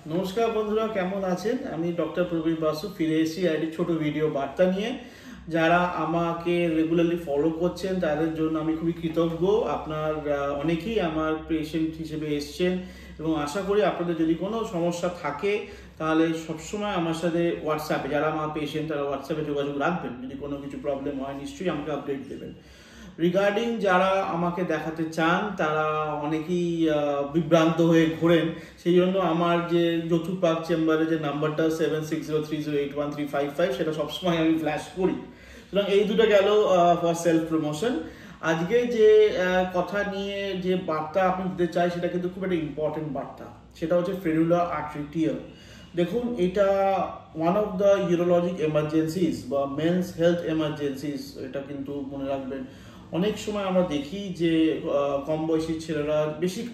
নমস্কার বন্ধুরা, কেমন আছেন? আমি ডক্টর প্রবীর বাসু ফিরে এসেছি একটি ছোট ভিডিও বার্তা নিয়ে। যারা আমাকে রেগুলারলি ফলো করছেন তাদের জন্য আমি খুবই কৃতজ্ঞ। আপনার অনেকেই আমার পেশেন্ট হিসেবে এসছেন এবং আশা করি আপনাদের যদি কোনো সমস্যা থাকে তাহলে সবসময় আমার সাথে হোয়াটসঅ্যাপে, যারা আমার পেশেন্ট তারা হোয়াটসঅ্যাপে যোগাযোগ রাখবেন। যদি কোনো কিছু প্রবলেম হয় নিশ্চয়ই আমাকে আপডেট দেবেন। রিগার্ডিং যারা আমাকে দেখাতে চান তারা অনেকেই বিভ্রান্ত হয়ে ঘোরেন, সেই জন্য আমার যে যৌথুপাক চেম্বারে যে নাম্বারটা 7603081355 সেটা সবসময় আমি ফ্ল্যাশ করি। সুতরাং এই দুটো গেল ফর সেলফ প্রমোশন। আজকে যে কথা নিয়ে যে বার্তা আপনি দিতে চাই সেটা কিন্তু খুব একটা ইম্পর্টেন্ট বার্তা। সেটা হচ্ছে ফ্রেনুলার আর্টারি টিয়ার। দেখুন, এটা ওয়ান অফ দ্য ইউরোলজিক এমার্জেন্সিস বা মেন্স হেলথ এমার্জেন্সিস। এটা কিন্তু মনে রাখবেন। অনেক সময় আমরা দেখি যে কম বয়সী ছেলেরা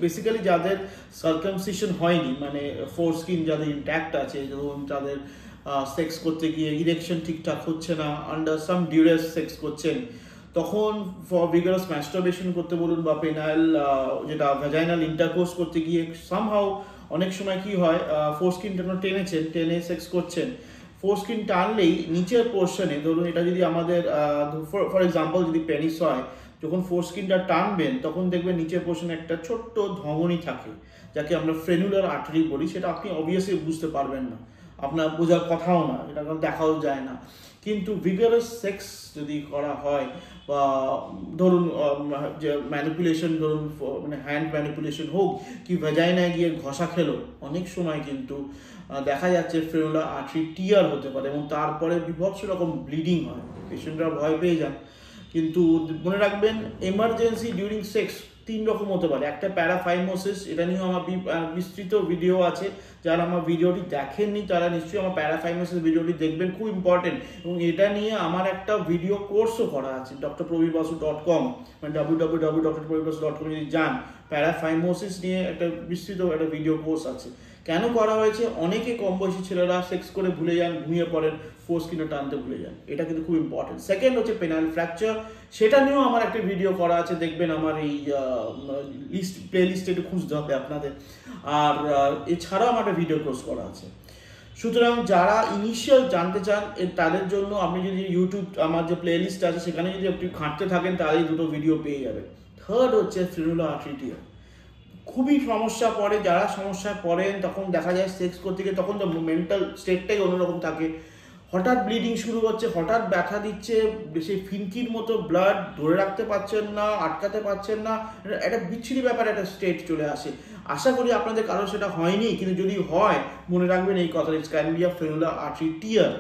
বেসিক্যালি যাদের সার্কামসিশন হয়নি, মানে ফোর স্কিন যাদের ইন্ট্যাক্ট আছে, ধরুন তাদের সেক্স করতে গিয়ে ইরেকশন ঠিকঠাক হচ্ছে না, আন্ডার সাম ডিউরেস সেক্স করছেন, তখন ফর ভিগারাস ম্যাস্টারবেশন করতে বলুন বা পেনাইল যেটা ভ্যাজাইনাল ইন্টারকোর্স করতে গিয়ে সামহাউ অনেক সময় কি হয়, ফোর স্কিনটা টেনে সেক্স করছেন, ফোর স্কিন টানলেই নিচের পোর্শনে, ধরুন এটা যদি আমাদের ফর এক্সাম্পল যদি পেনিস হয়, যখন ফোর স্কিনটা টানবেন তখন দেখবেন নিচের পোর্শনে একটা ছোট্ট ধমনী থাকে যাকে আমরা ফ্রেনুলার আর্টারি বলি। সেটা আপনি অবভিয়াসলি বুঝতে পারবেন না, আপনার বোঝার কথাও না, এটা দেখাও যায় না। কিন্তু ভিগারাস সেক্স যদি করা হয় বা ধরুন যে ম্যানিপুলেশন, ধরুন মানে হ্যান্ড ম্যানিপুলেশন হোক কি ভ্যাজাইনায় গিয়ে ঘষা খেলো, অনেক সময় কিন্তু দেখা যাচ্ছে ফ্রেনুলার আর্টারি টিয়ার হতে পারে এবং তারপরে বিভৎস রকম ব্লিডিং হয়। পেশেন্টরা ভয় পেয়ে যান। কিন্তু মনে রাখবেন, এমার্জেন্সি ডিউরিং সেক্স তিন রকম হতে পারে। একটা প্যারাফাইমোসিস, এটা নিয়েও আমার বিস্তৃত ভিডিও আছে। যারা আমার ভিডিওটি দেখেননি তারা নিশ্চয়ই আমার প্যারাফাইমোসিস ভিডিওটি দেখবেন, খুব ইম্পর্টেন্ট। এবং এটা নিয়ে আমার একটা ভিডিও কোর্সও করা আছে drprobirbasu.com, মানে www.drprobirbasu.com যদি যান, প্যারাফাইমোসিস নিয়ে একটা বিস্তৃত একটা ভিডিও কোর্স আছে। কেন করা হয়েছে? অনেকে কম বয়সী ছেলেরা সেক্স করে ভুলে যান, ঘুমিয়ে পড়েন, ফোর স্কিনে টানতে ভুলে যান। এটা কিন্তু খুব ইম্পর্টেন্ট। সেকেন্ড হচ্ছে পেনাইল ফ্র্যাকচার, সেটা নিয়েও আমার একটা ভিডিও করা আছে, দেখবেন আমার এই প্লে লিস্টে একটু খুঁজতে হবে আপনাদের। আর এছাড়াও আমার একটা ভিডিও কোর্স করা আছে। সুতরাং যারা ইনিশিয়াল জানতে চান তাদের জন্য আপনি যদি ইউটিউব আমার যে প্লে লিস্ট আছে সেখানে যদি আপনি ঘাঁটতে থাকেন তাহলে দুটো ভিডিও পেয়ে যাবেন। থার্ড হচ্ছে ফ্রেনুলার আর্টারি টিয়ার। খুবই সমস্যা পড়ে, যারা সমস্যায় পড়েন তখন দেখা যায় সেক্স করতে গিয়ে তখন তো মেন্টাল স্টেটটাই অন্যরকম থাকে। হঠাৎ ব্লিডিং শুরু হচ্ছে, হঠাৎ ব্যথা দিচ্ছে, সেই ফিনকির মতো ব্লাড ধরে রাখতে পারছেন না, আটকাতে পারছেন না, একটা বিচ্ছিরি ব্যাপার, একটা স্টেট চলে আসে। আশা করি আপনাদের কারো সেটা হয়নি, কিন্তু যদি হয় মনে রাখবেন এই কথা, it's can be a frenular artery tear.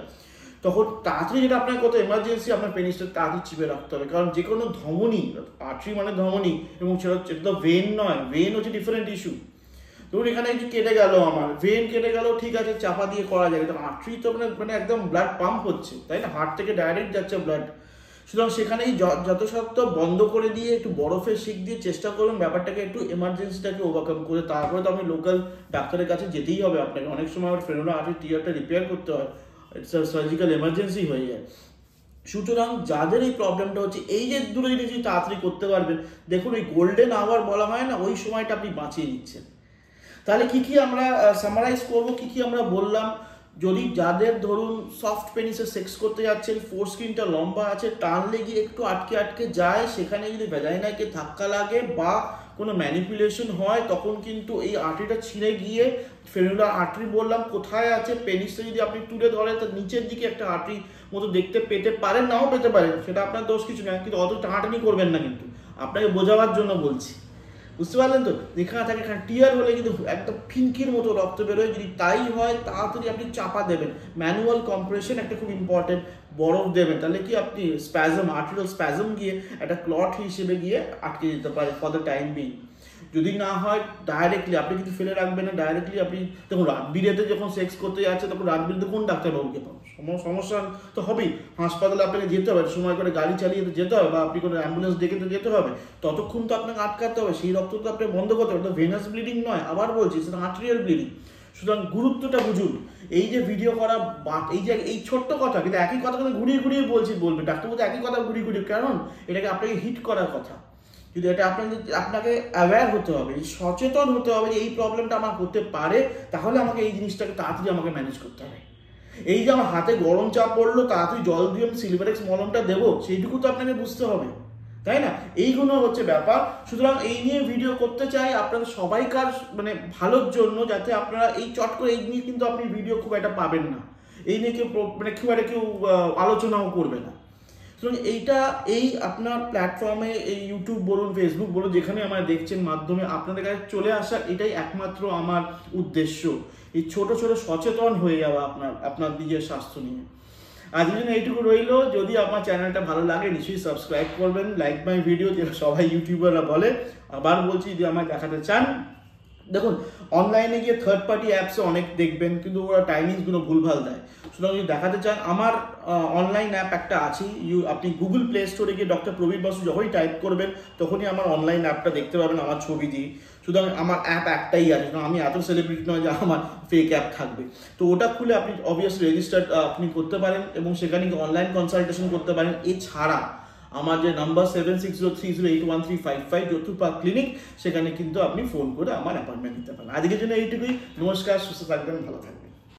তখন তাড়াতাড়ি যেটা আপনার কত এমার্জেন্সি, আপনার পেনিসটা তাড়াতাড়ি চিপে রাখতে হবে, কারণ যে কোনো ধমনী, আর্টারি মানে ধমনী, এবং সেটা তো ভেন নয়, ভেন হচ্ছে ডিফারেন্ট ইস্যু। ধরুন এখানে একটু কেটে গেল, আমার ভেন কেটে গেল, ঠিক আছে চাপা দিয়ে করা যায়, কিন্তু আর্টারি তো মানে একদম ব্লাড পাম্প হচ্ছে, তাই না? হার্ট থেকে ডাইরেক্ট যাচ্ছে ব্লাড। সুতরাং সেখানেই যথাসাধ্য বন্ধ করে দিয়ে একটু বরফের শিক দিয়ে চেষ্টা করুন ব্যাপারটাকে একটু এমার্জেন্সিটাকে ওভারকাম করে। তারপরে তো আপনি লোকাল ডাক্তারের কাছে যেতেই হবে আপনাকে। অনেক সময় আমার ফ্রেনুলার আর্টারি টিয়ারটা রিপেয়ার করতে হয়, ইটস সার্জিক্যাল এমার্জেন্সি হয়ে যায়। সুতরাং যাদের এই প্রবলেমটা হচ্ছে, এই যে দুটো জিনিস যদি তাড়াতাড়ি করতে পারবেন, দেখুন ওই গোল্ডেন আওয়ার বলা হয় না, ওই সময়টা আপনি বাঁচিয়ে দিচ্ছেন। তাহলে কি কি আমরা সামারাইজ করবো, কি কি আমরা বললাম। যদি যাদের ধরুন সফট পেনিসে সেক্স করতে যাচ্ছেন, ফোর স্কিনটা লম্বা আছে, টানলে গিয়ে একটু আটকে আটকে যায়, সেখানে যদি ভ্যাজাইনাকে ধাক্কা লাগে বা কোনো ম্যানিপুলেশন হয়, তখন কিন্তু এই আর্টারিটা ছিঁড়ে গিয়ে, ফ্রেনুলার আর্টারি বললাম কোথায় আছে, পেনিসটা যদি আপনি তুলে ধরেন তার নিচের দিকে একটা আর্টারি মতো দেখতে পেতে পারেন, নাও পেতে পারেন, সেটা আপনার দোষ কিছু নয়, কিন্তু অত টানাটানি করবেন না। কিন্তু আপনাকে বোঝাবার জন্য বলছি, বুঝতে পারলেন তো? এখানে থাকে, এখানে টিয়ার হলে কিন্তু একটা ফিনকির মতো রক্ত বেরোয়। যদি তাই হয় তাড়াতাড়ি আপনি চাপা দেবেন, ম্যানুয়াল কম্প্রেশন একটা খুব ইম্পর্টেন্ট, বরফ দেবেন, তাহলে কি আপনি স্প্যাজম, আর্টেরিয়াল স্প্যাজম গিয়ে একটা ক্লট হিসেবে গিয়ে আটকে যেতে পারে ফর দ্য টাইম বিং। যদি না হয় ডাইরেক্টলি আপনি কিন্তু ফেলে রাখবেন না, ডাইরেক্টলি আপনি দেখুন রাত বিরেতে যখন সেক্স করতে যাচ্ছে তখন রাত বিরেতে কোন ডাক্তারবাবুকে পাবেন? সমস্যা তো হবেই, হাসপাতালে আপনাকে যেতে হবে, সময় করে গাড়ি চালিয়ে তো যেতে হবে, বা আপনি কোনো অ্যাম্বুলেন্স ডেকে তো যেতে হবে, ততক্ষণ তো আপনাকে আটকাতে হবে, সেই রক্ত তো আপনাকে বন্ধ করতে হবে। তো ভেনাস ব্লিডিং নয়, আবার বলছি, সেটা আর্টেরিয়াল ব্লিডিং। সুতরাং গুরুত্বটা বুঝুন। এই যে ভিডিও করা, এই যে এই ছোট্ট কথা, কিন্তু একই কথা কিন্তু ঘুরিয়ে ঘুরিয়ে বলবেন ডাক্তারবাবু, একই কথা ঘুরিয়ে ঘুরিয়ে, কারণ এটাকে আপনাকে হিট করার কথা। যদি এটা আপনাকে অ্যাওয়্যার হতে হবে, সচেতন হতে হবে যে এই প্রবলেমটা আমার হতে পারে, তাহলে আমাকে এই জিনিসটাকে তাড়াতাড়ি আমাকে ম্যানেজ করতে হবে। এই যে আমার হাতে গরম চাপ পড়লো, তাড়াতাড়ি জল দিয়ে আমি সিলভারেক্স মলমটা দেবো, সেইটুকু তো আপনাকে বুঝতে হবে, তাই না? এইগুলো হচ্ছে ব্যাপার। সুতরাং এই নিয়ে ভিডিও করতে চাই আপনাদের সবাইকার মানে ভালোর জন্য, যাতে আপনারা এই চট করে এই নিয়ে কিন্তু আপনি ভিডিও খুব একটা পাবেন না, এই নিয়ে কেউ মানে খুব একটা কেউ আলোচনাও করবে না। সুতরাং এই আপনার প্ল্যাটফর্মে, এই ইউটিউব বলুন, ফেসবুক বলুন, যেখানে আমার দেখছেন মাধ্যমে আপনাদের কাছে চলে আসা, এটাই একমাত্র আমার উদ্দেশ্য, এই ছোট ছোট সচেতন হয়ে যাওয়া আপনার নিজের স্বাস্থ্য নিয়ে। আজকের জন্য এইটুকু রইল। যদি আমার চ্যানেলটা ভালো লাগে নিশ্চয়ই সাবস্ক্রাইব করবেন, লাইক মাই ভিডিও, যেটা সবাই ইউটিউবাররা বলে। আবার বলছি, যদি আমায় দেখাতে চান, দেখুন অনলাইনে গিয়ে থার্ড পার্টি অ্যাপসে অনেক দেখবেন, কিন্তু ওরা টাইমিংসগুলো ভুলভাল দেয়। সুতরাং যদি দেখাতে চান, আমার অনলাইন অ্যাপ একটা আছে, আপনি গুগল প্লে স্টোরে গিয়ে ডক্টর প্রবীর বাসু যখনই টাইপ করবেন তখনই আমার অনলাইন অ্যাপটা দেখতে পাবেন, আমার ছবি দিয়ে। সুতরাং আমার অ্যাপ একটাই আছে, কারণ আমি এত সেলিব্রিটি নয় যে আমার ফেক অ্যাপ থাকবে। তো ওটা খুলে আপনি অবভিয়াসলি রেজিস্টার আপনি করতে পারেন এবং সেখানে অনলাইন কনসালটেশন করতে পারেন। এছাড়া আমার যে নাম্বার 7603081355 জ্যোতির্পাক ক্লিনিক, সেখানে কিন্তু আপনি ফোন করে আমার অ্যাপয়েন্টমেন্ট নিতে পারেন। আজকের জন্য এইটুকুই। নমস্কার, সুস্থ থাকবেন, ভালো থাকবেন।